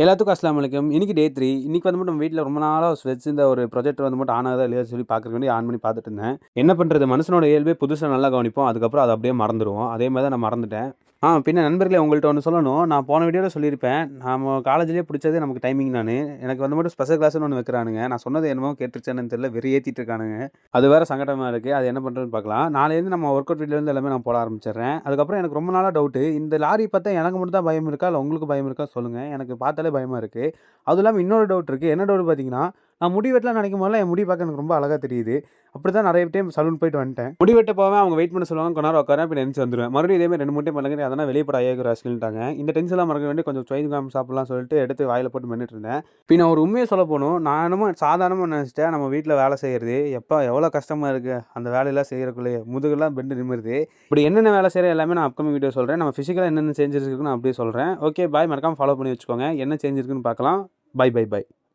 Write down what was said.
எல்லாத்துக்கும் அஸ்ஸலாமு அலைக்கும். இன்னைக்கு டே 3. இன்னைக்கு வந்து மட்டும் நம்ம வீட்ல ரொம்ப நாளா வச்சிருந்த ஒரு ப்ரொஜெக்டர் வந்து மட்டும் ஆன் ஆகுதா இல்லையா சொல்லி பார்க்கறதுக்கு வேண்டி ஆன் பண்ணி பார்த்துட்டு இருந்தேன். என்ன பண்றது? மனுஷனோட இயல்பே புதுசா நல்லா கவனிப்போம். அதுக்கப்புறம் அத அப்படியே மறந்துருவோம். அதே மாரி தான் நான் மறந்துட்டேன். பின்ன நண்பர்களே உங்கள்ட்ட ஒண்ணு சொல்லணும். நான் போன வீடியோல சொல்லியிருப்பேன். நாம காலேஜ்லயே புடிச்சது நமக்கு டைமிங் தானு. எனக்கு வந்து மட்டும் ஸ்பெஷல் கிளாஸ்ன்னு ஒண்ணு வைக்கிறானுங்க. நான் சொன்னது என்னமோ கேட்டுருச்சான்னு தெரியல. வெறி ஏத்திட்டு இருக்கானுங்க. அது வேற சங்கடமா இருக்கு. அது என்ன பண்றதுன்னு பார்க்கலாம். நாளைலருந்து நம்ம ஒர்க் அவுட் வீடியோலருந்து எல்லாமே நான் போட ஆரம்பிச்சுடுறேன். அதுக்கப்புறம் எனக்கு ரொம்ப நாளா டவுட்டு. இந்த லாரி பார்த்தா எனக்கு மட்டும் தான் பயம் இருக்கா? இல்ல உங்களுக்கு பயம் இருக்கா? சொல்லுங்க. எனக்கு பார்த்தாலே பயமா இருக்கு. அதுவும் இல்லாம இன்னொரு டவுட் இருக்கு. என்ன டவுட் பார்த்தீங்கன்னா, நான் முடி வெட்டலாம்னு நெனைக்கும் போதெல்லாம் என் முடி பார்க்க எனக்கு ரொம்ப அழகா தெரியுது. அப்படித்தான் நெறைய டைம் சலூன் போயிட்டு வந்துட்டேன். முடி வெட்ட போவேன். அவங்க வெயிட் பண்ண சொல்லுவாங்க. கொஞ்ச நேரம் உட்காருவேன். பின்ன எந்திரிச்சு வந்துருவேன். மறுபடியும் இதே மாரி 2, 3 டைம் பண்ணுங்க. அதெல்லாம் வெளிய போடா ஐயாக்கு ராஸ்கல்ன்ட்டாங்க. இந்த டென்ஷன்லாம் மறக்க வேண்டி கொஞ்சம் சுவைங்காம் சாப்பிடலாம்னு சொல்லிட்டு எடுத்து வாயில போட்டு மென்னுட்டு இருந்தேன். பின்ன ஒரு உண்மைய சொல்ல போணும். நான் என்னமோ சாதாரணமா நெனச்சுட்டேன். நம்ம வீட்ல வேலை செய்றது. எப்பா எவ்வளோ கஷ்டமா இருக்கு. அந்த வேலையெல்லாம் செய்யறக்குள்ளயே முதுகெல்லாம் பெண்டு நிமிருது. இப்படி என்னென்ன வேலை செய்றேன் எல்லாமே நான் அப்கமிங் வீடியோ சொல்றேன். நம்ம பிசிக்கலா என்னென்ன சேஞ்சஸ் இருக்குன்னு நான் அப்படியே சொல்றேன். Okay bye. மறக்காம ஃபாலோ பண்ணி வச்சுக்கோங்க. என்ன சேஞ்ச் இருக்குன்னு பார்க்கலாம். பை.